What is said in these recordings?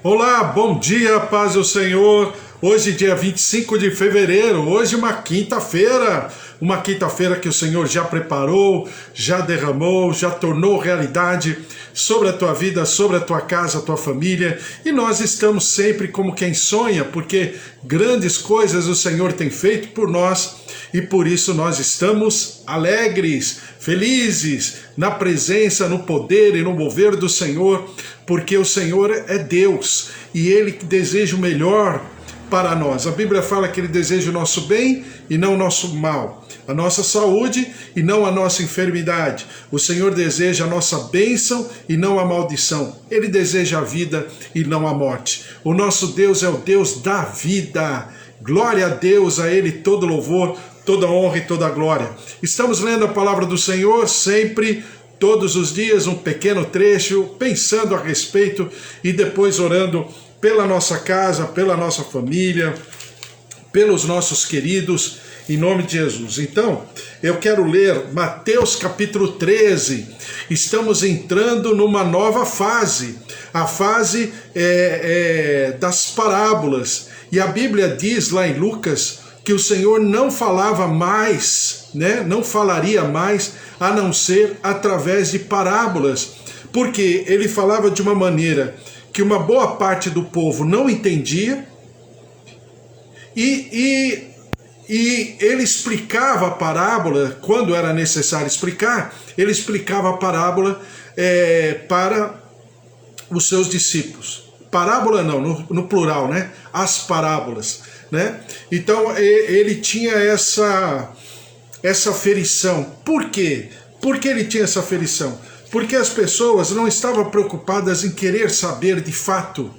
Olá, bom dia, paz do Senhor. Hoje, dia 25 de fevereiro, hoje uma quinta-feira que o Senhor já preparou, já derramou, já tornou realidade sobre a tua vida, sobre a tua casa, a tua família. E nós estamos sempre como quem sonha, porque grandes coisas o Senhor tem feito por nós e por isso nós estamos alegres, felizes na presença, no poder e no mover do Senhor, porque o Senhor é Deus e Ele deseja o melhor para nós. A Bíblia fala que Ele deseja o nosso bem e não o nosso mal, a nossa saúde e não a nossa enfermidade. O Senhor deseja a nossa bênção e não a maldição. Ele deseja a vida e não a morte. O nosso Deus é o Deus da vida. Glória a Deus, a Ele todo louvor, toda honra e toda glória. Estamos lendo a palavra do Senhor sempre, todos os dias, um pequeno trecho, pensando a respeito e depois orando pela nossa casa, pela nossa família, pelos nossos queridos, em nome de Jesus. Então, eu quero ler Mateus capítulo 13. Estamos entrando numa nova fase, a fase das parábolas. E a Bíblia diz lá em Lucas que o Senhor não falava mais, não falaria mais, a não ser através de parábolas, porque ele falava de uma maneira que uma boa parte do povo não entendia, e ele explicava a parábola, quando era necessário explicar, ele explicava a parábola para os seus discípulos. Parábola não, no plural, as parábolas. Então ele tinha essa aferição. Por quê? Por que ele tinha essa aferição? Porque as pessoas não estavam preocupadas em querer saber de fato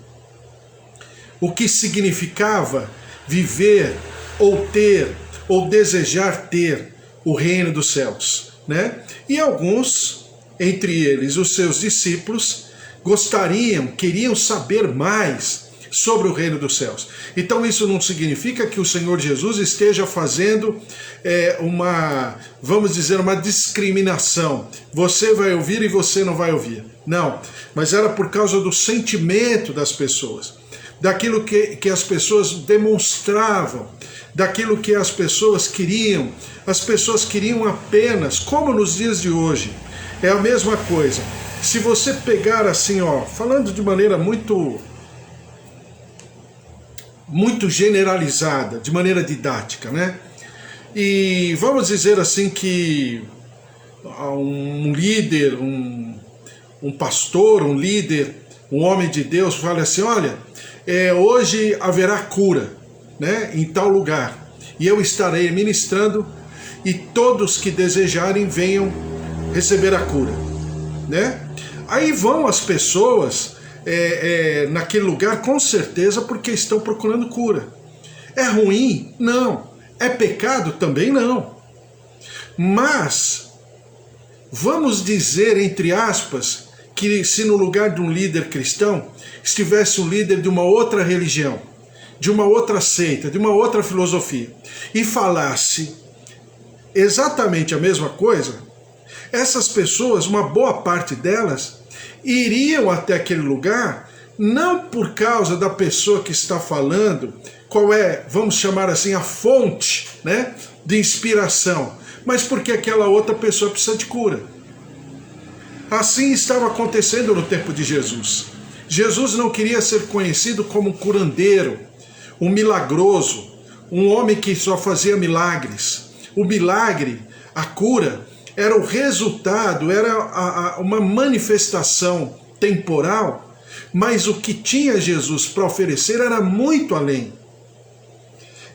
o que significava viver ou ter ou desejar ter o reino dos céus, E alguns, entre eles os seus discípulos, queriam saber mais sobre o reino dos céus. Então isso não significa que o Senhor Jesus esteja fazendo vamos dizer, uma discriminação. Você vai ouvir e você não vai ouvir. Não, mas era por causa do sentimento das pessoas, daquilo que as pessoas demonstravam, daquilo que as pessoas queriam. As pessoas queriam apenas, como nos dias de hoje, é a mesma coisa. Se você pegar assim, falando de maneira muito generalizada, de maneira didática, E vamos dizer assim que um líder, um pastor, um líder, um homem de Deus fala assim, olha, hoje haverá cura, em tal lugar, e eu estarei ministrando, e todos que desejarem venham receber a cura, Aí vão as pessoas naquele lugar, com certeza, porque estão procurando cura. É ruim? Não. É pecado? Também não. Mas, vamos dizer, entre aspas, que se no lugar de um líder cristão, estivesse um líder de uma outra religião, de uma outra seita, de uma outra filosofia, e falasse exatamente a mesma coisa, essas pessoas, uma boa parte delas, iriam até aquele lugar, não por causa da pessoa que está falando, qual é, vamos chamar assim, a fonte, de inspiração, mas porque aquela outra pessoa precisa de cura. Assim estava acontecendo no tempo de Jesus. Jesus não queria ser conhecido como um curandeiro, um milagroso, um homem que só fazia milagres. O milagre, a cura, era o resultado, era uma manifestação temporal, mas o que tinha Jesus para oferecer era muito além.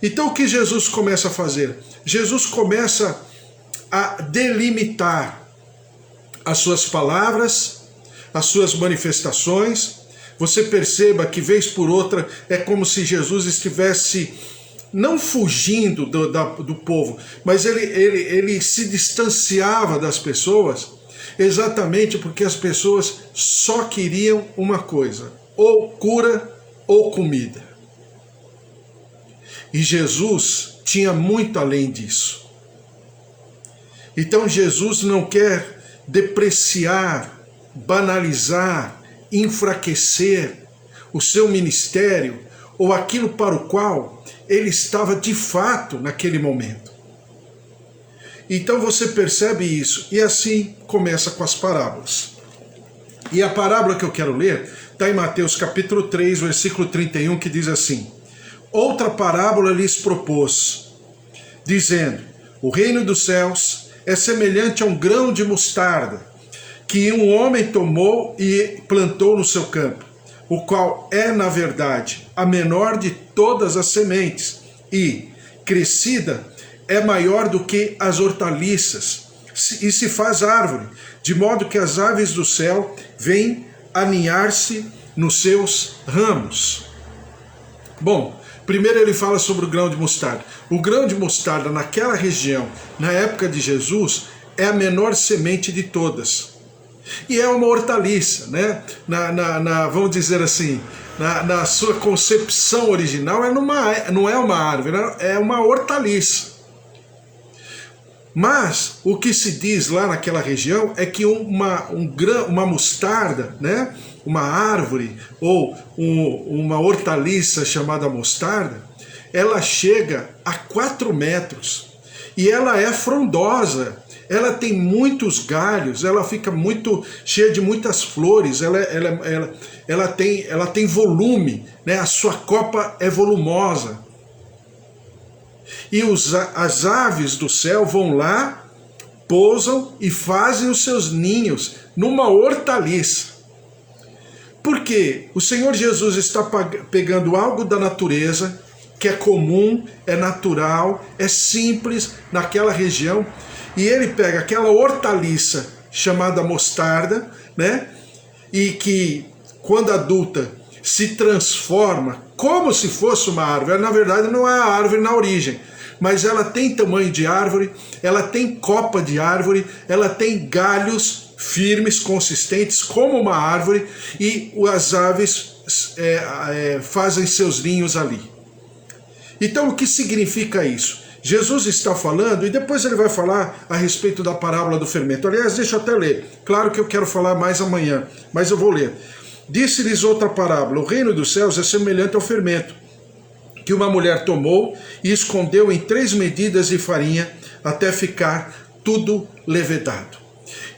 Então o que Jesus começa a fazer? Jesus começa a delimitar as suas palavras, as suas manifestações. Você perceba que vez por outra é como se Jesus estivesse não fugindo do povo, mas ele se distanciava das pessoas, exatamente porque as pessoas só queriam uma coisa, ou cura ou comida. E Jesus tinha muito além disso. Então Jesus não quer depreciar, banalizar, enfraquecer o seu ministério ou aquilo para o qual ele estava de fato naquele momento. Então você percebe isso, e assim começa com as parábolas. E a parábola que eu quero ler está em Mateus capítulo 3, versículo 31, que diz assim: outra parábola lhes propôs, dizendo: o reino dos céus é semelhante a um grão de mostarda, que um homem tomou e plantou no seu campo, o qual é, na verdade, a menor de todas as sementes, e, crescida, é maior do que as hortaliças, e se faz árvore, de modo que as aves do céu vêm aninhar-se nos seus ramos. Bom, primeiro ele fala sobre o grão de mostarda. O grão de mostarda naquela região, na época de Jesus, é a menor semente de todas. E é uma hortaliça, né? Vamos dizer assim, na sua concepção original, não é uma árvore, é uma hortaliça. Mas o que se diz lá naquela região é que uma mostarda, né? Uma árvore ou uma hortaliça chamada mostarda, ela chega a 4 metros e ela é frondosa, ela tem muitos galhos, ela fica muito cheia de muitas flores, ela tem volume, né? A sua copa é volumosa. E as aves do céu vão lá, pousam e fazem os seus ninhos numa hortaliça. Porque o Senhor Jesus está pegando algo da natureza, que é comum, é natural, é simples naquela região, e ele pega aquela hortaliça chamada mostarda, né? E que, quando adulta, se transforma como se fosse uma árvore. Na verdade, não é a árvore na origem, mas ela tem tamanho de árvore, ela tem copa de árvore, ela tem galhos firmes, consistentes, como uma árvore, e as aves fazem seus ninhos ali. Então, o que significa isso? Jesus está falando, e depois ele vai falar a respeito da parábola do fermento. Aliás, deixa eu até ler. Claro que eu quero falar mais amanhã, mas eu vou ler. Disse-lhes outra parábola: o reino dos céus é semelhante ao fermento, que uma mulher tomou e escondeu em 3 medidas de farinha, até ficar tudo levedado.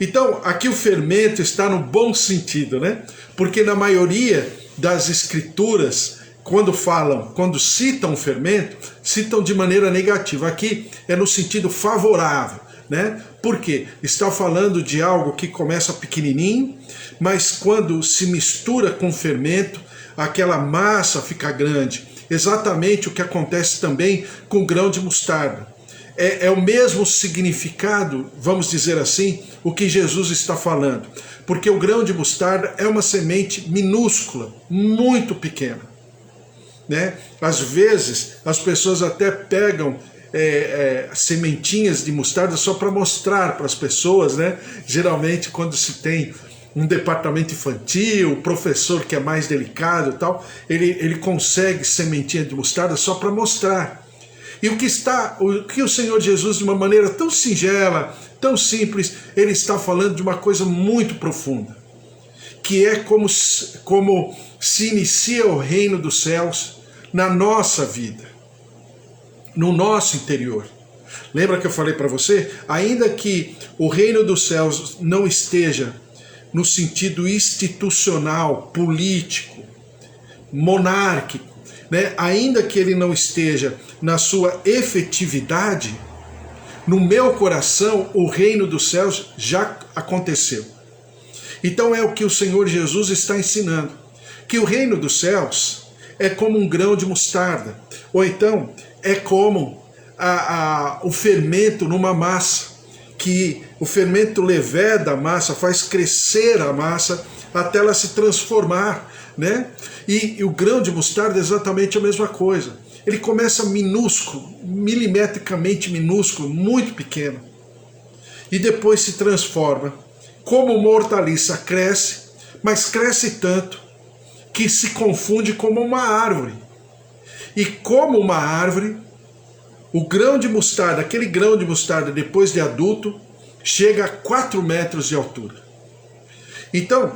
Então, aqui o fermento está no bom sentido, né? Porque na maioria das escrituras, quando citam o fermento, citam de maneira negativa. Aqui é no sentido favorável, né? Porque está falando de algo que começa pequenininho, mas quando se mistura com fermento, aquela massa fica grande. Exatamente o que acontece também com o grão de mostarda. É o mesmo significado, vamos dizer assim, o que Jesus está falando. Porque o grão de mostarda é uma semente minúscula, muito pequena, né? Às vezes as pessoas até pegam sementinhas de mostarda só para mostrar para as pessoas, né? Geralmente quando se tem um departamento infantil, o professor que é mais delicado e tal, ele consegue sementinha de mostarda só para mostrar. E o que o Senhor Jesus, de uma maneira tão singela, tão simples, ele está falando de uma coisa muito profunda, que é como se inicia o reino dos céus na nossa vida, no nosso interior. Lembra que eu falei para você? Ainda que o reino dos céus não esteja no sentido institucional, político, monárquico, né? Ainda que ele não esteja na sua efetividade, no meu coração o reino dos céus já aconteceu. Então é o que o Senhor Jesus está ensinando, que o reino dos céus é como um grão de mostarda, ou então é como o fermento numa massa, que o fermento leveda a massa, faz crescer a massa até ela se transformar, né? E o grão de mostarda é exatamente a mesma coisa. Ele começa minúsculo, milimetricamente minúsculo, muito pequeno, e depois se transforma. Como uma hortaliça cresce, mas cresce tanto que se confunde como uma árvore. E como uma árvore, o grão de mostarda, aquele grão de mostarda depois de adulto, chega a 4 metros de altura. Então,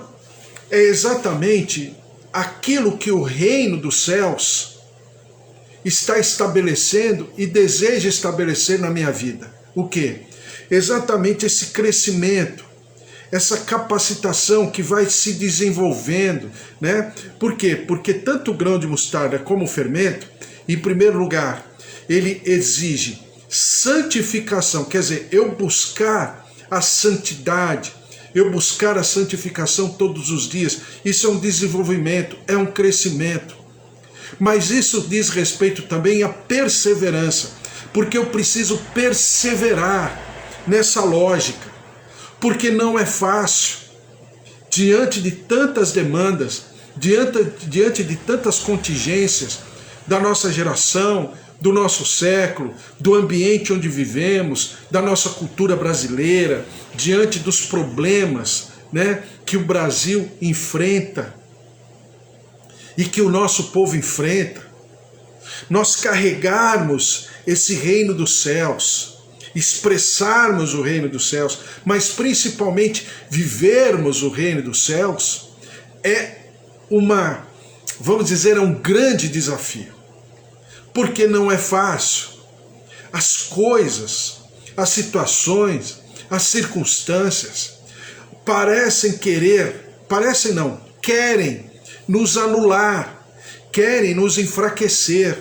é exatamente aquilo que o reino dos céus está estabelecendo e deseja estabelecer na minha vida. O quê? Exatamente esse crescimento, essa capacitação que vai se desenvolvendo, né? Por quê? Porque tanto o grão de mostarda como o fermento, em primeiro lugar, ele exige santificação, quer dizer, eu buscar a santidade, eu buscar a santificação todos os dias. Isso é um desenvolvimento, é um crescimento. Mas isso diz respeito também à perseverança, porque eu preciso perseverar nessa lógica, porque não é fácil, diante de tantas demandas, diante de tantas contingências da nossa geração, do nosso século, do ambiente onde vivemos, da nossa cultura brasileira, diante dos problemas, né, que o Brasil enfrenta e que o nosso povo enfrenta, nós carregarmos esse reino dos céus, expressarmos o reino dos céus, mas principalmente vivermos o reino dos céus, é vamos dizer, é um grande desafio. Porque não é fácil. As coisas, as situações, as circunstâncias querem nos anular, querem nos enfraquecer,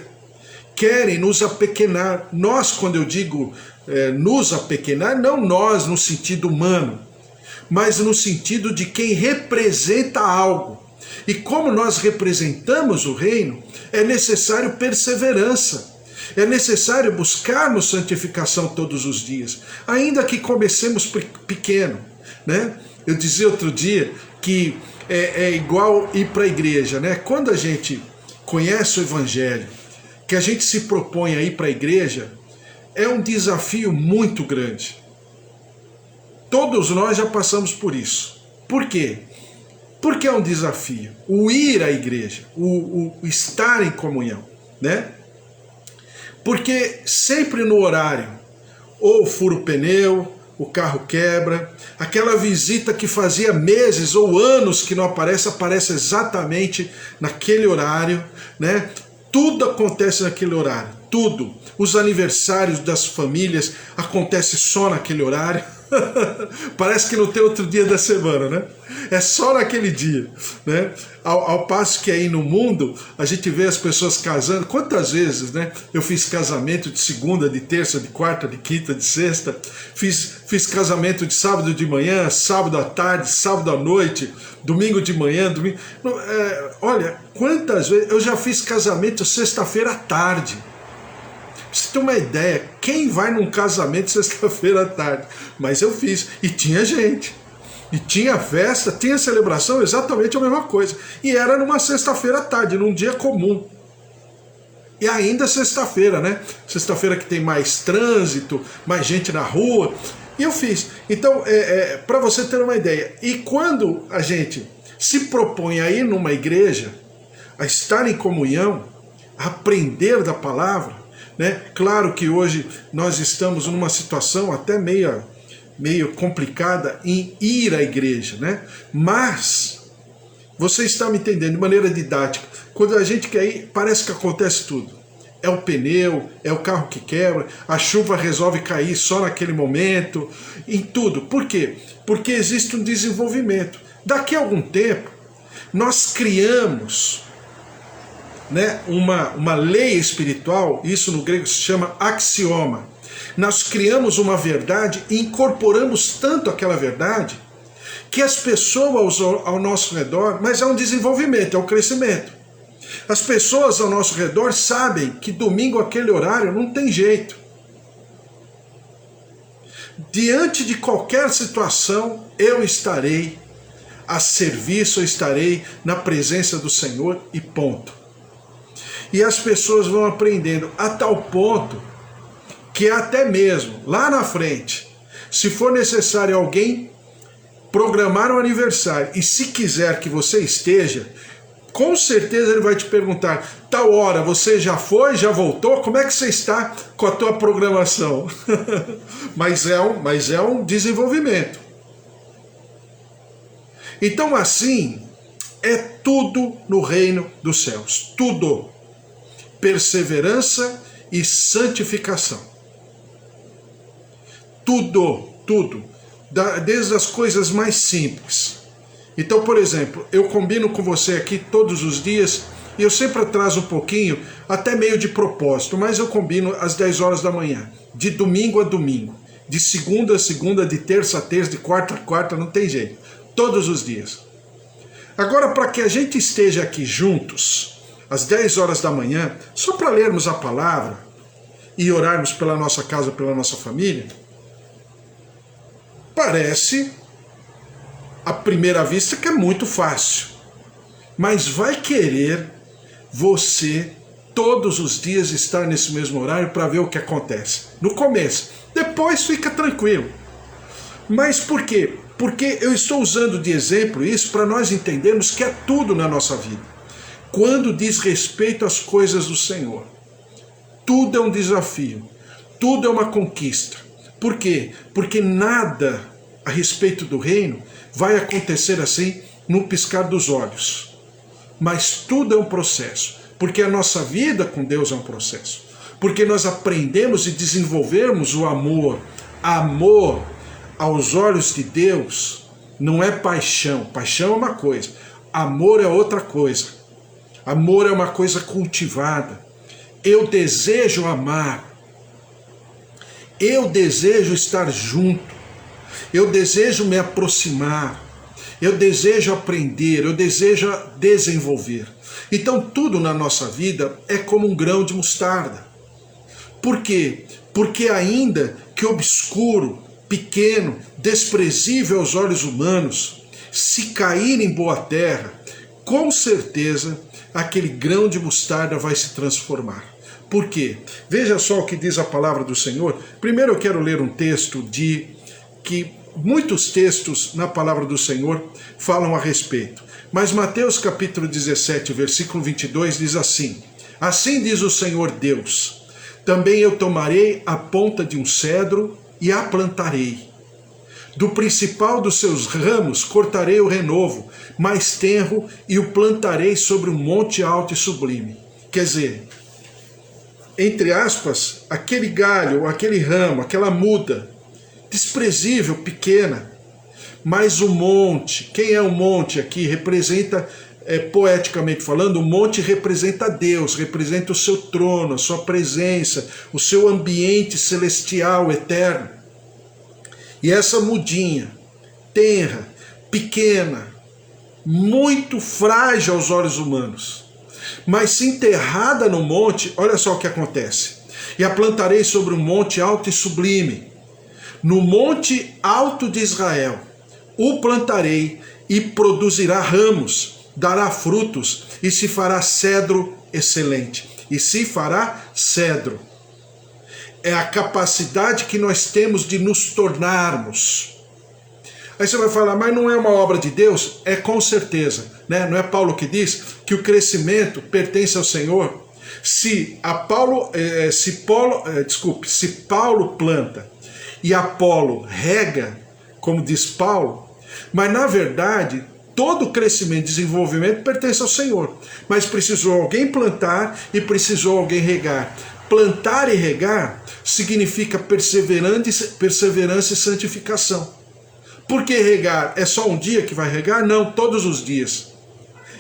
querem nos apequenar. Nós, quando eu digo nos apequenar, não nós no sentido humano, mas no sentido de quem representa algo. E como nós representamos o reino, é necessário perseverança, é necessário buscarmos santificação todos os dias, ainda que comecemos pequeno, né? Eu dizia outro dia que é igual ir para a igreja, né? Quando a gente conhece o Evangelho, que a gente se propõe a ir para a igreja, é um desafio muito grande. Todos nós já passamos por isso. Por quê? Porque é um desafio, o ir à igreja, o estar em comunhão, né? Porque sempre no horário, ou fura o pneu, o carro quebra, aquela visita que fazia meses ou anos que não aparece exatamente naquele horário, né? Tudo acontece naquele horário, tudo. Os aniversários das famílias acontecem só naquele horário. Parece que não tem outro dia da semana, né? É só naquele dia, né? Ao passo que aí no mundo a gente vê as pessoas casando. Quantas vezes, né? Eu fiz casamento de segunda, de terça, de quarta, de quinta, de sexta. Fiz casamento de sábado de manhã, sábado à tarde, sábado à noite, domingo de manhã, domingo. Olha, quantas vezes eu já fiz casamento sexta-feira à tarde. Você tem uma ideia, quem vai num casamento sexta-feira à tarde? Mas eu fiz, e tinha gente, e tinha festa, tinha celebração, exatamente a mesma coisa. E era numa sexta-feira à tarde, num dia comum. E ainda sexta-feira, né? Sexta-feira que tem mais trânsito, mais gente na rua. E eu fiz. Então, para você ter uma ideia, e quando a gente se propõe a ir numa igreja, a estar em comunhão, a aprender da palavra, né? Claro que hoje nós estamos numa situação até meio complicada em ir à igreja, né? Mas você está me entendendo de maneira didática. Quando a gente quer ir, parece que acontece tudo. É o pneu, é o carro que quebra, a chuva resolve cair só naquele momento, em tudo. Por quê? Porque existe um desenvolvimento. Daqui a algum tempo, nós criamos, né, uma lei espiritual, isso no grego se chama axioma. Nós criamos uma verdade e incorporamos tanto aquela verdade que as pessoas ao nosso redor, mas é um desenvolvimento, é um crescimento. As pessoas ao nosso redor sabem que domingo aquele horário não tem jeito. Diante de qualquer situação, eu estarei a serviço, eu estarei na presença do Senhor e ponto. E as pessoas vão aprendendo a tal ponto que até mesmo lá na frente, se for necessário alguém programar um aniversário e se quiser que você esteja, com certeza ele vai te perguntar: tal hora você já foi, já voltou? Como é que você está com a tua programação? mas é um desenvolvimento. Então assim, é tudo no reino dos céus. Tudo. Perseverança e santificação. Tudo, tudo. Desde as coisas mais simples. Então, por exemplo, eu combino com você aqui todos os dias, e eu sempre atraso um pouquinho, até meio de propósito, mas eu combino às 10 horas da manhã, de domingo a domingo, de segunda a segunda, de terça a terça, de quarta a quarta, não tem jeito, todos os dias. Agora, para que a gente esteja aqui juntos, às 10 horas da manhã, só para lermos a palavra e orarmos pela nossa casa, pela nossa família, parece, à primeira vista, que é muito fácil. Mas vai querer você, todos os dias, estar nesse mesmo horário para ver o que acontece. No começo. Depois fica tranquilo. Mas por quê? Porque eu estou usando de exemplo isso para nós entendermos que é tudo na nossa vida. Quando diz respeito às coisas do Senhor. Tudo é um desafio. Tudo é uma conquista. Por quê? Porque nada a respeito do reino vai acontecer assim num piscar dos olhos. Mas tudo é um processo, porque a nossa vida com Deus é um processo. Porque nós aprendemos e desenvolvemos o amor. Amor aos olhos de Deus não é paixão. Paixão é uma coisa, amor é outra coisa. Amor é uma coisa cultivada. Eu desejo amar. Eu desejo estar junto. Eu desejo me aproximar. Eu desejo aprender, eu desejo desenvolver. Então tudo na nossa vida é como um grão de mostarda. Por quê? Porque ainda que obscuro, pequeno, desprezível aos olhos humanos, se cair em boa terra, com certeza aquele grão de mostarda vai se transformar. Por quê? Veja só o que diz a palavra do Senhor. Primeiro eu quero ler um texto que muitos textos na palavra do Senhor falam a respeito. Mas Mateus capítulo 17, versículo 22 diz assim: Assim diz o Senhor Deus, também eu tomarei a ponta de um cedro e a plantarei. Do principal dos seus ramos cortarei o renovo, mais tenro, e o plantarei sobre um monte alto e sublime. Quer dizer, entre aspas, aquele galho, aquele ramo, aquela muda, desprezível, pequena, mas o monte, quem é o monte aqui? Representa, poeticamente falando, o monte representa Deus, representa o seu trono, a sua presença, o seu ambiente celestial, eterno. E essa mudinha, tenra, pequena, muito frágil aos olhos humanos, mas se enterrada no monte, olha só o que acontece. E a plantarei sobre um monte alto e sublime, no monte alto de Israel, o plantarei e produzirá ramos, dará frutos e se fará cedro excelente. E se fará cedro. É a capacidade que nós temos de nos tornarmos. Aí você vai falar, mas não é uma obra de Deus? É, com certeza, né? Não é Paulo que diz que o crescimento pertence ao Senhor? Se Paulo planta e Apolo rega, como diz Paulo, mas na verdade todo crescimento e desenvolvimento pertence ao Senhor. Mas precisou alguém plantar e precisou alguém regar. Plantar e regar significa perseverança e santificação. Por que regar? É só um dia que vai regar? Não, todos os dias.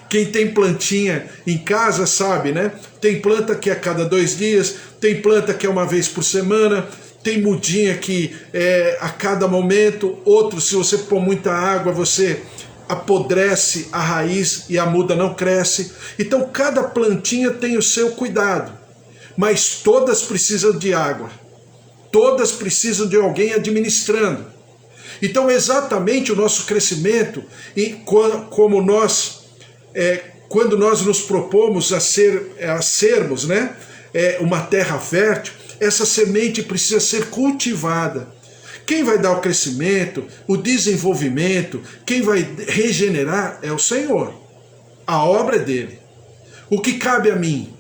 Quem tem plantinha em casa sabe, né? Tem planta que é a cada 2 dias, tem planta que é uma vez por semana, tem mudinha que é a cada momento, outro, se você pôr muita água, você apodrece a raiz e a muda não cresce. Então cada plantinha tem o seu cuidado, mas todas precisam de água, todas precisam de alguém administrando. Então exatamente o nosso crescimento, e como nós, quando nós nos propomos a sermos, né, uma terra fértil, essa semente precisa ser cultivada. Quem vai dar o crescimento, o desenvolvimento, quem vai regenerar é o Senhor. A obra é dele. O que cabe a mim?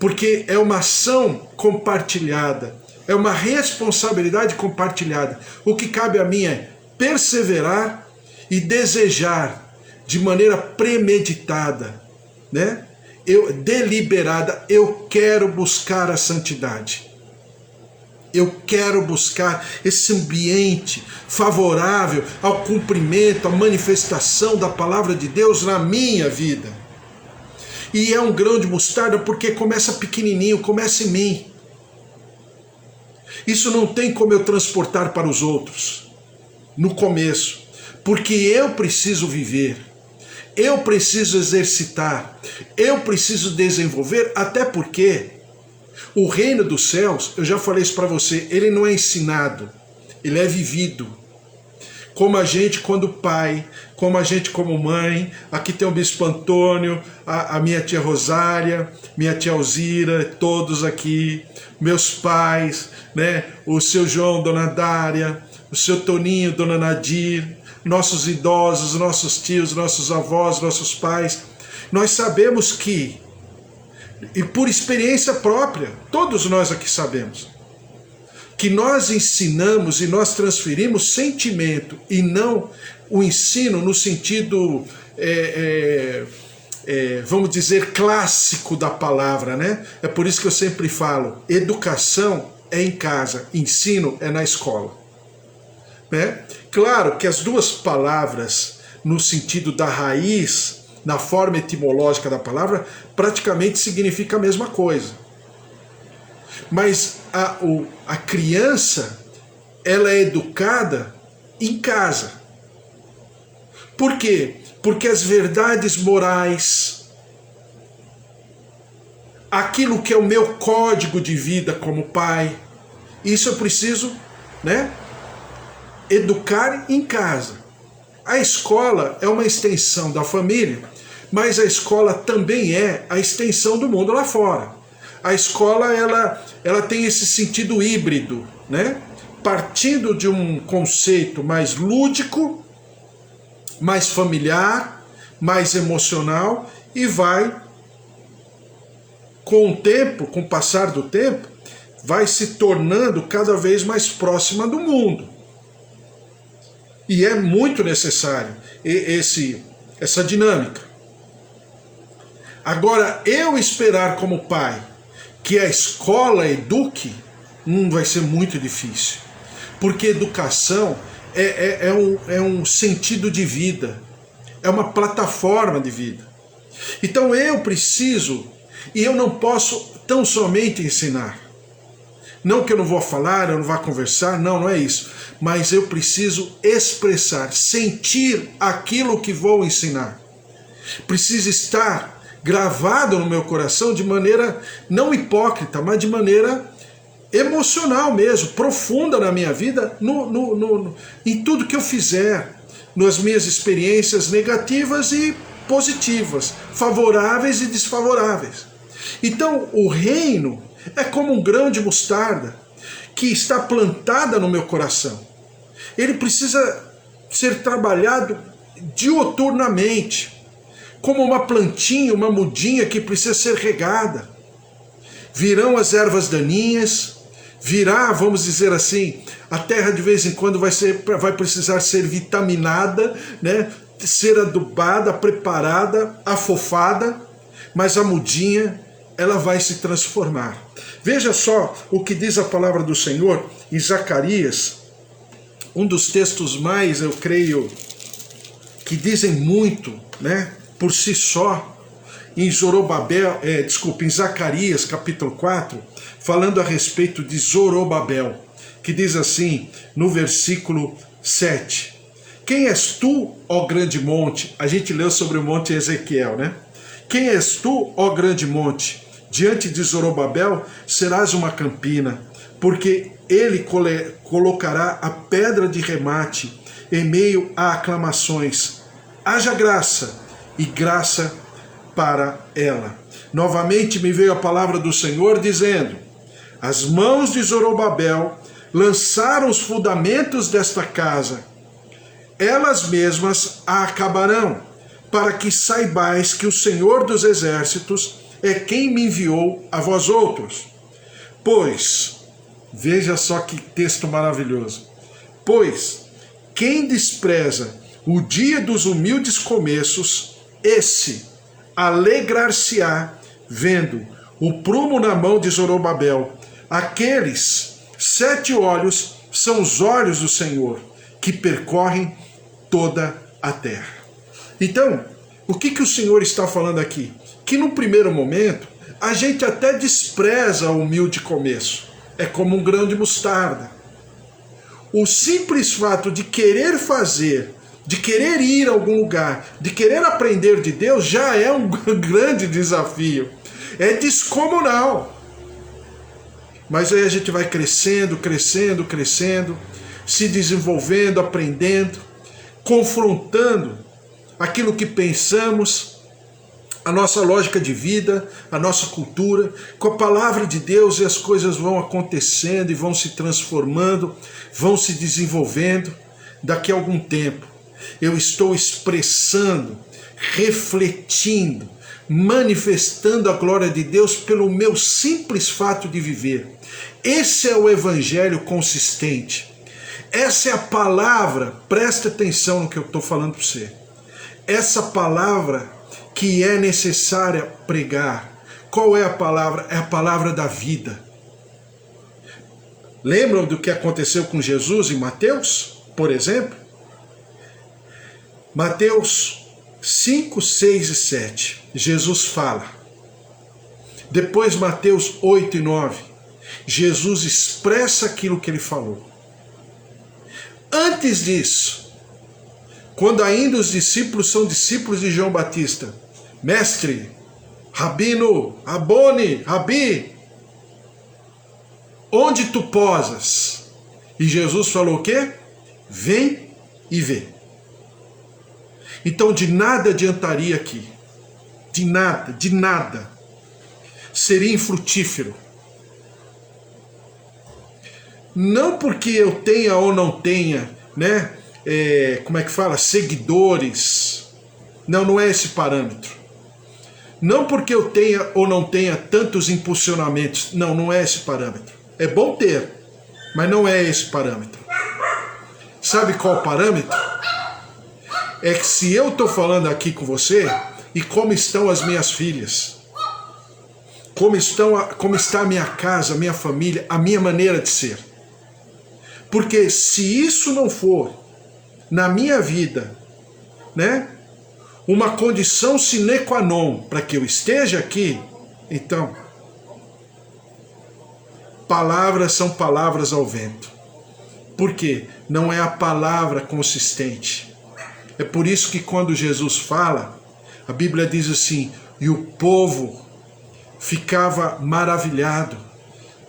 Porque é uma ação compartilhada, é uma responsabilidade compartilhada. O que cabe a mim é perseverar e desejar de maneira premeditada, né? Deliberada, eu quero buscar a santidade. Eu quero buscar esse ambiente favorável ao cumprimento, à manifestação da palavra de Deus na minha vida. E é um grão de mostarda porque começa pequenininho, começa em mim. Isso não tem como eu transportar para os outros no começo, porque eu preciso viver, eu preciso exercitar, eu preciso desenvolver, até porque o reino dos céus, eu já falei isso para você, ele não é ensinado, ele é vivido. Como a gente quando pai, como a gente como mãe, aqui tem o Bispo Antônio, a minha tia Rosária, minha tia Alzira, todos aqui, meus pais, né? O seu João, Dona Dária, o seu Toninho, Dona Nadir, nossos idosos, nossos tios, nossos avós, nossos pais. Nós sabemos que, e por experiência própria, todos nós aqui sabemos, que nós ensinamos e nós transferimos sentimento e não o ensino no sentido, vamos dizer, clássico da palavra, né? É por isso que eu sempre falo, educação é em casa, ensino é na escola, né? Claro que as duas palavras, no sentido da raiz, na forma etimológica da palavra, praticamente significa a mesma coisa. Mas a criança, ela é educada em casa. Por quê? Porque as verdades morais, aquilo que é o meu código de vida como pai, isso eu preciso, né, educar em casa. A escola é uma extensão da família, mas a escola também é a extensão do mundo lá fora. A escola ela tem esse sentido híbrido, né? Partindo de um conceito mais lúdico, mais familiar, mais emocional, e vai, com o tempo, com o passar do tempo, vai se tornando cada vez mais próxima do mundo. E é muito necessário essa dinâmica. Agora, eu esperar como pai que a escola eduque, vai ser muito difícil. Porque educação é um sentido de vida, é uma plataforma de vida. Então eu preciso, e eu não posso tão somente ensinar. Não que eu não vou falar, eu não vou conversar, não é isso. Mas eu preciso expressar, sentir aquilo que vou ensinar. Precisa estar gravado no meu coração de maneira não hipócrita, mas de maneira emocional mesmo, profunda na minha vida, em tudo que eu fizer, nas minhas experiências negativas e positivas, favoráveis e desfavoráveis. Então, o reino é como um grão de mostarda que está plantada no meu coração. Ele precisa ser trabalhado diuturnamente, como uma plantinha, uma mudinha que precisa ser regada. Virão as ervas daninhas, virá, vamos dizer assim, a terra de vez em quando vai precisar ser vitaminada, né? Ser adubada, preparada, afofada, mas a mudinha, ela vai se transformar. Veja só o que diz a palavra do Senhor em Zacarias, um dos textos mais, eu creio, que dizem muito, né? Por si só, em em Zacarias capítulo 4, falando a respeito de Zorobabel, que diz assim, no versículo 7, quem és tu, ó grande monte? A gente leu sobre o monte Ezequiel, né? Quem és tu, ó grande monte? Diante de Zorobabel serás uma campina, porque ele colocará a pedra de remate em meio a aclamações. Haja graça, e graça para ela. Novamente me veio a palavra do Senhor dizendo, as mãos de Zorobabel lançaram os fundamentos desta casa, elas mesmas a acabarão, para que saibais que o Senhor dos exércitos é quem me enviou a vós outros. Pois, veja só que texto maravilhoso, pois quem despreza O dia dos humildes começos, esse alegrar-se-á, vendo o prumo na mão de Zorobabel. Aqueles 7 olhos são os olhos do Senhor, que percorrem toda a terra. Então, o que o Senhor está falando aqui? Que no primeiro momento, a gente até despreza o humilde começo. É como um grão de mostarda. O simples fato de querer fazer, de querer ir a algum lugar, de querer aprender de Deus, já é um grande desafio. É descomunal. Mas aí a gente vai crescendo, crescendo, crescendo, se desenvolvendo, aprendendo, confrontando aquilo que pensamos, a nossa lógica de vida, a nossa cultura, com a palavra de Deus, e as coisas vão acontecendo e vão se transformando, vão se desenvolvendo. Daqui a algum tempo, eu estou expressando, refletindo, manifestando a glória de Deus pelo meu simples fato de viver. Esse é o evangelho consistente. Essa é a palavra, presta atenção no que eu estou falando para você. Essa palavra que é necessária pregar. Qual é a palavra? É a palavra da vida. Lembram do que aconteceu com Jesus em Mateus, por exemplo? Mateus 5, 6 e 7. Jesus fala. Depois Mateus 8 e 9. Jesus expressa aquilo que ele falou. Antes disso, quando ainda os discípulos são discípulos de João Batista, mestre, rabino, rabone, rabi, onde tu posas? E Jesus falou o quê? Vem e vê. Então de nada adiantaria aqui, de nada, seria infrutífero. Não porque eu tenha ou não tenha, né, seguidores. Não é esse parâmetro. Não porque eu tenha ou não tenha tantos impulsionamentos. Não é esse parâmetro. É bom ter, mas não é esse parâmetro. Sabe qual o parâmetro? É que se eu estou falando aqui com você, e como estão as minhas filhas, como está a minha casa, a minha família, a minha maneira de ser. Porque se isso não for, na minha vida, né, uma condição sine qua non para que eu esteja aqui, então, palavras são palavras ao vento. Por quê? Não é a palavra consistente. É por isso que quando Jesus fala, a Bíblia diz assim, e o povo ficava maravilhado,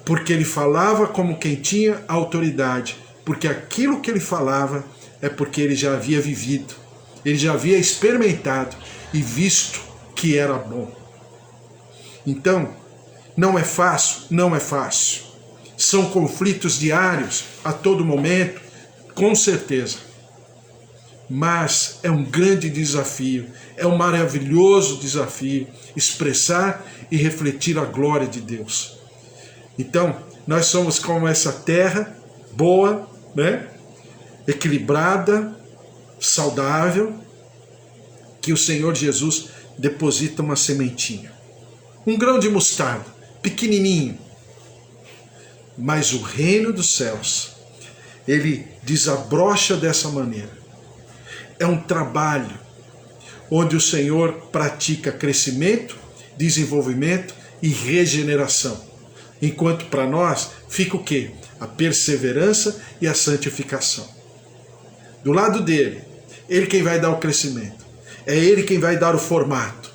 porque ele falava como quem tinha autoridade, porque aquilo que ele falava é porque ele já havia vivido, ele já havia experimentado e visto que era bom. Então, não é fácil, não é fácil. São conflitos diários, a todo momento, com certeza. Mas é um grande desafio, é um maravilhoso desafio expressar e refletir a glória de Deus. Então, nós somos como essa terra boa, né? Equilibrada, saudável, que o Senhor Jesus deposita uma sementinha. Um grão de mostarda, pequenininho. Mas o reino dos céus, ele desabrocha dessa maneira. É um trabalho onde o Senhor pratica crescimento, desenvolvimento e regeneração. Enquanto para nós fica o quê? A perseverança e a santificação. Do lado dele, ele quem vai dar o crescimento. É ele quem vai dar o formato.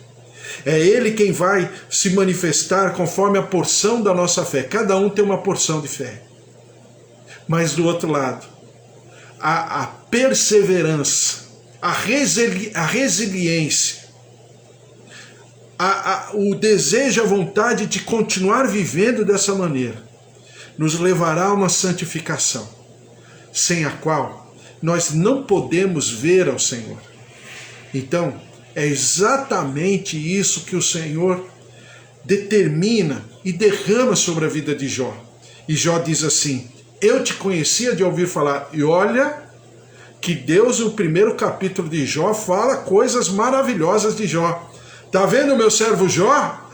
É ele quem vai se manifestar conforme a porção da nossa fé. Cada um tem uma porção de fé. Mas do outro lado, a perseverança, a resiliência, o desejo, a vontade de continuar vivendo dessa maneira, nos levará a uma santificação, sem a qual nós não podemos ver ao Senhor. Então, é exatamente isso que o Senhor determina e derrama sobre a vida de Jó. E Jó diz assim, eu te conhecia de ouvir falar, e olha que Deus, no primeiro capítulo de Jó, fala coisas maravilhosas de Jó. Tá vendo o meu servo Jó?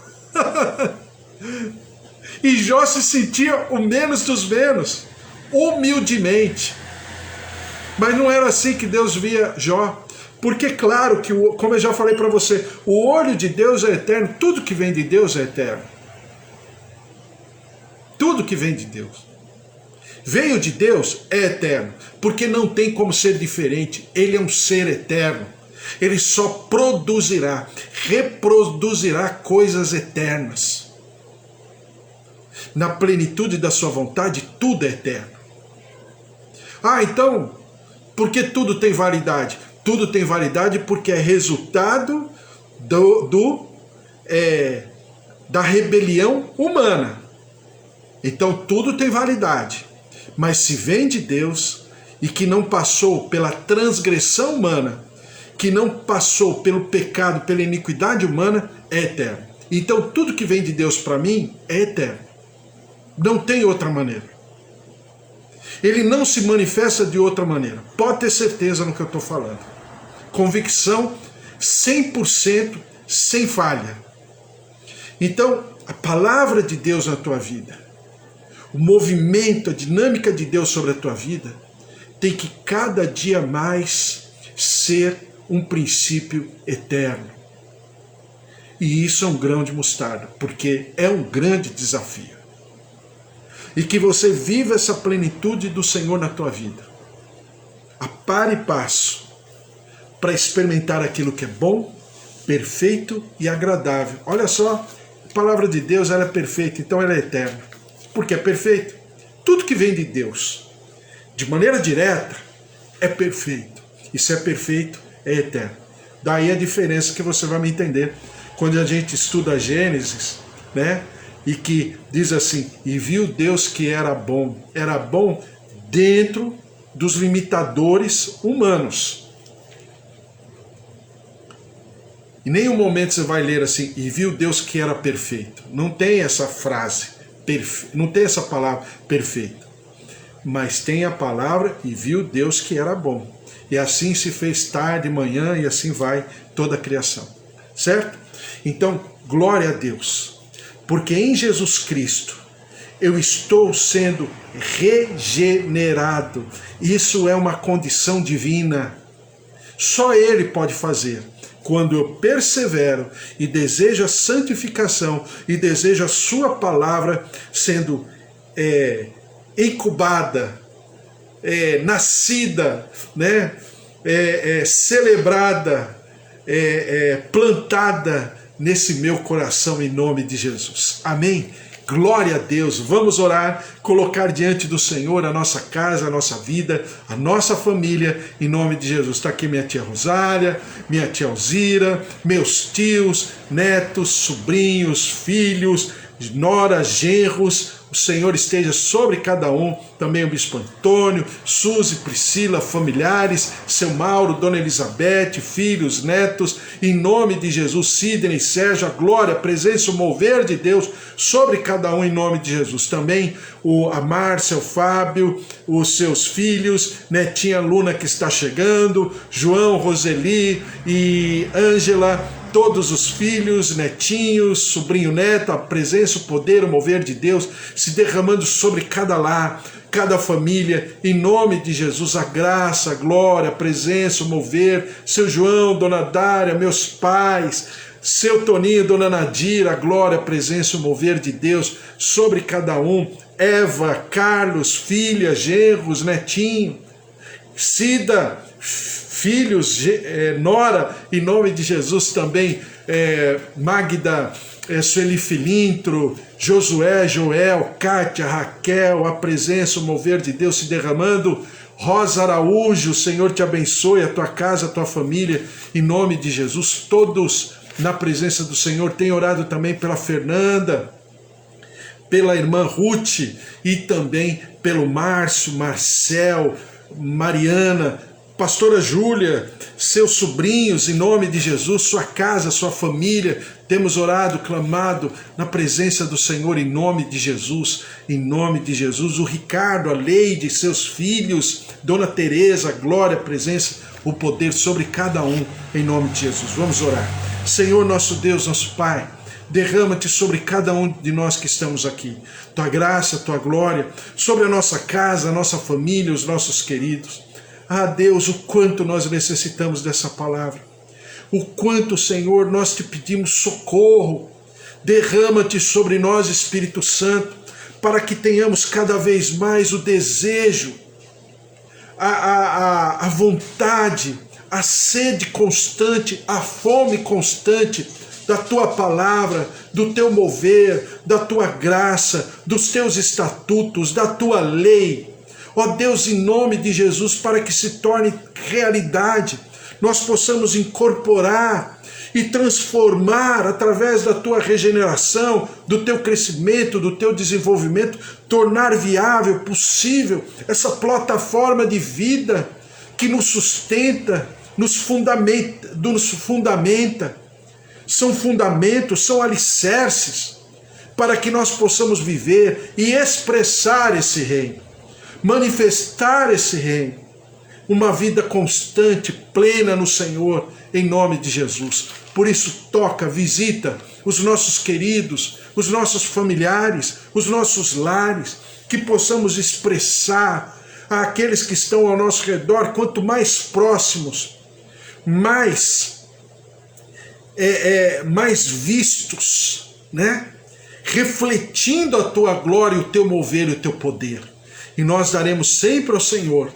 E Jó se sentia o menos dos menos, humildemente. Mas não era assim que Deus via Jó. Porque, claro, que, como eu já falei para você, o olho de Deus é eterno, tudo que vem de Deus é eterno. Tudo que vem de Deus. Veio de Deus é eterno, porque não tem como ser diferente. Ele é um ser eterno. Ele só produzirá, reproduzirá coisas eternas. Na plenitude da sua vontade, tudo é eterno. Ah, então, por que tudo tem validade? Tudo tem validade porque é resultado da rebelião humana. Então tudo tem validade. Mas se vem de Deus e que não passou pela transgressão humana, que não passou pelo pecado, pela iniquidade humana, é eterno. Então tudo que vem de Deus para mim é eterno. Não tem outra maneira. Ele não se manifesta de outra maneira. Pode ter certeza no que eu estou falando. Convicção 100% sem falha. Então, a palavra de Deus na tua vida, o movimento, a dinâmica de Deus sobre a tua vida, tem que cada dia mais ser um princípio eterno. E isso é um grão de mostarda, porque é um grande desafio. E que você viva essa plenitude do Senhor na tua vida, a par e passo, para experimentar aquilo que é bom, perfeito e agradável. Olha só, a palavra de Deus, ela é perfeita, então ela é eterna. Porque é perfeito. Tudo que vem de Deus, de maneira direta, é perfeito. E se é perfeito, é eterno. Daí a diferença que você vai me entender quando a gente estuda Gênesis, né? E que diz assim, e viu Deus que era bom dentro dos limitadores humanos. Em nenhum momento você vai ler assim, e viu Deus que era perfeito. Não tem essa frase, não tem essa palavra perfeito. Mas tem a palavra, e viu Deus que era bom. E assim se fez tarde, manhã, e assim vai toda a criação. Certo? Então, glória a Deus. Porque em Jesus Cristo eu estou sendo regenerado. Isso é uma condição divina. Só Ele pode fazer. Quando eu persevero e desejo a santificação e desejo a sua palavra sendo incubada, nascida, né? Celebrada, plantada nesse meu coração em nome de Jesus. Amém? Glória a Deus. Vamos orar, colocar diante do Senhor a nossa casa, a nossa vida, a nossa família, em nome de Jesus. Está aqui minha tia Rosália, minha tia Alzira, meus tios, netos, sobrinhos, filhos, noras, genros. O Senhor esteja sobre cada um, também o Bispo Antônio, Suzy, Priscila, familiares, seu Mauro, Dona Elizabeth, filhos, netos, em nome de Jesus, Sidney, Sérgio, a glória, a presença, o mover de Deus sobre cada um em nome de Jesus. Também a Márcia, o Fábio, os seus filhos, netinha Luna que está chegando, João, Roseli e Ângela, todos os filhos, netinhos, sobrinho, neto, a presença, o poder, o mover de Deus se derramando sobre cada lar, cada família, em nome de Jesus, a graça, a glória, a presença, o mover, seu João, Dona Dária, meus pais, seu Toninho, Dona Nadira, a glória, a presença, o mover de Deus sobre cada um, Eva, Carlos, filha, genros, netinho, Cida, filhos, nora, em nome de Jesus também, Magda, Sueli Filintro, Josué, Joel, Kátia, Raquel, a presença, o mover de Deus se derramando, Rosa Araújo, o Senhor te abençoe, a tua casa, a tua família, em nome de Jesus, todos na presença do Senhor. Tem orado também pela Fernanda, pela irmã Ruth e também pelo Márcio, Marcel, Mariana, pastora Júlia, seus sobrinhos, em nome de Jesus, sua casa, sua família, temos orado, clamado na presença do Senhor, em nome de Jesus, o Ricardo, a Leide, seus filhos, Dona Tereza, a glória, a presença, o poder sobre cada um, em nome de Jesus. Vamos orar. Senhor, nosso Deus, nosso Pai, derrama-te sobre cada um de nós que estamos aqui. Tua graça, tua glória, sobre a nossa casa, a nossa família, os nossos queridos. Ah, Deus, o quanto nós necessitamos dessa palavra. O quanto, Senhor, nós te pedimos socorro. Derrama-te sobre nós, Espírito Santo, para que tenhamos cada vez mais o desejo, a vontade, a sede constante, a fome constante da tua palavra, do teu mover, da tua graça, dos teus estatutos, da tua lei. Ó Deus, em nome de Jesus, para que se torne realidade, nós possamos incorporar e transformar através da tua regeneração, do teu crescimento, do teu desenvolvimento, tornar viável, possível, essa plataforma de vida que nos sustenta, nos fundamenta. São fundamentos, são alicerces para que nós possamos viver e expressar esse reino, manifestar esse reino, uma vida constante, plena no Senhor, em nome de Jesus. Por isso, toca, visita os nossos queridos, os nossos familiares, os nossos lares, que possamos expressar àqueles que estão ao nosso redor, quanto mais próximos, mais vistos, né? Refletindo a tua glória, o teu mover e o teu poder. E nós daremos sempre ao Senhor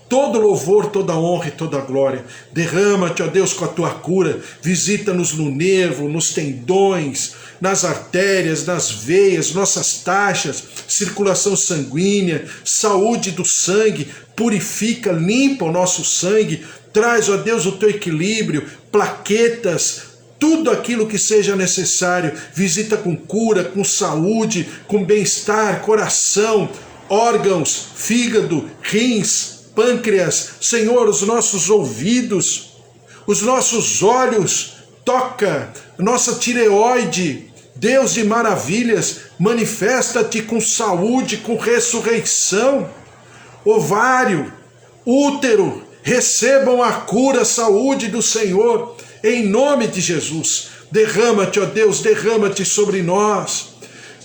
todo louvor, toda honra e toda glória. Derrama-te, ó Deus, com a tua cura. Visita-nos no nervo, nos tendões, nas artérias, nas veias, nossas taxas, circulação sanguínea, saúde do sangue. Purifica, limpa o nosso sangue. Traz, ó Deus, o teu equilíbrio, plaquetas, tudo aquilo que seja necessário. Visita com cura, com saúde, com bem-estar, coração, órgãos, fígado, rins, pâncreas. Senhor, os nossos ouvidos, os nossos olhos, toca nossa tireoide. Deus de maravilhas, manifesta-te com saúde, com ressurreição. Ovário, útero, recebam a cura, a saúde do Senhor, em nome de Jesus. Derrama-te, ó Deus, derrama-te sobre nós.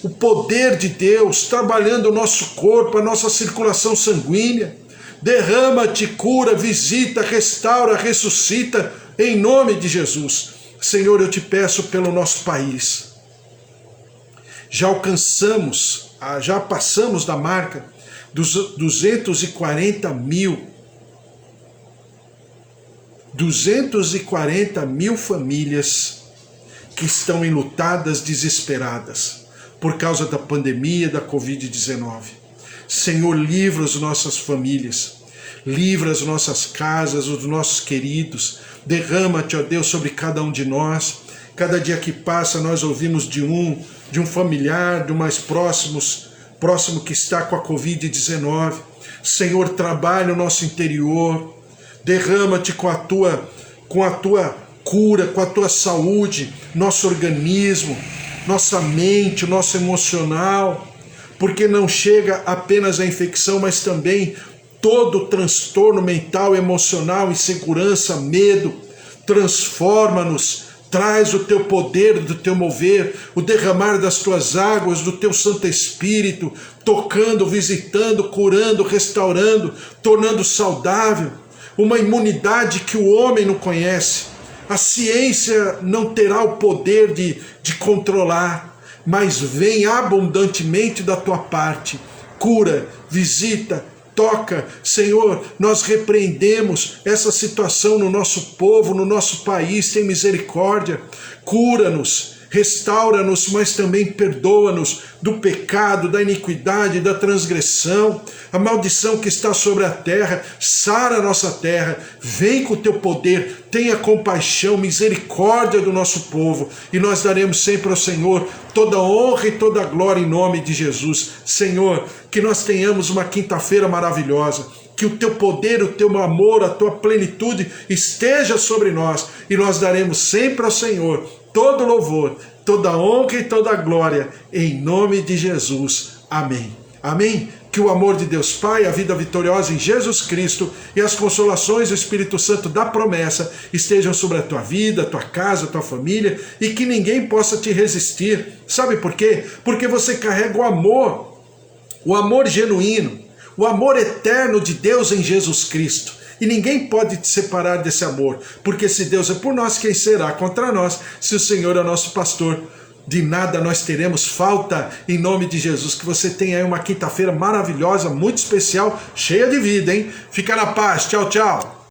O poder de Deus trabalhando o nosso corpo, a nossa circulação sanguínea. Derrama-te, cura, visita, restaura, ressuscita, em nome de Jesus. Senhor, eu te peço pelo nosso país. Já passamos da marca dos 240 mil famílias que estão enlutadas, desesperadas, por causa da pandemia da Covid-19. Senhor, livra as nossas famílias, livra as nossas casas, os nossos queridos. Derrama-te, ó Deus, sobre cada um de nós. Cada dia que passa nós ouvimos de um familiar, do mais próximo que está com a Covid-19. Senhor, trabalha o nosso interior. Derrama-te com a tua cura, com a tua saúde, nosso organismo, nossa mente, nosso emocional, porque não chega apenas a infecção, mas também todo o transtorno mental, emocional, insegurança, medo. Transforma-nos, traz o teu poder, do teu mover, o derramar das tuas águas, do teu Santo Espírito, tocando, visitando, curando, restaurando, tornando saudável. Uma imunidade que o homem não conhece. A ciência não terá o poder de controlar, mas vem abundantemente da tua parte. Cura, visita, toca. Senhor, nós repreendemos essa situação no nosso povo, no nosso país. Tem misericórdia. Cura-nos, restaura-nos, mas também perdoa-nos do pecado, da iniquidade, da transgressão, a maldição que está sobre a terra. Sara a nossa terra, vem com o teu poder, tenha compaixão, misericórdia do nosso povo, e nós daremos sempre ao Senhor toda honra e toda glória em nome de Jesus. Senhor, que nós tenhamos uma quinta-feira maravilhosa, que o teu poder, o teu amor, a tua plenitude esteja sobre nós, e nós daremos sempre ao Senhor todo louvor, toda honra e toda glória, em nome de Jesus. Amém. Amém? Que o amor de Deus Pai, a vida vitoriosa em Jesus Cristo e as consolações do Espírito Santo da promessa estejam sobre a tua vida, a tua casa, a tua família, e que ninguém possa te resistir. Sabe por quê? Porque você carrega o amor genuíno, o amor eterno de Deus em Jesus Cristo. E ninguém pode te separar desse amor, porque se Deus é por nós, quem será contra nós? Se o Senhor é nosso pastor, de nada nós teremos falta, em nome de Jesus. Que você tenha aí uma quinta-feira maravilhosa, muito especial, cheia de vida, hein? Fica na paz, tchau, tchau.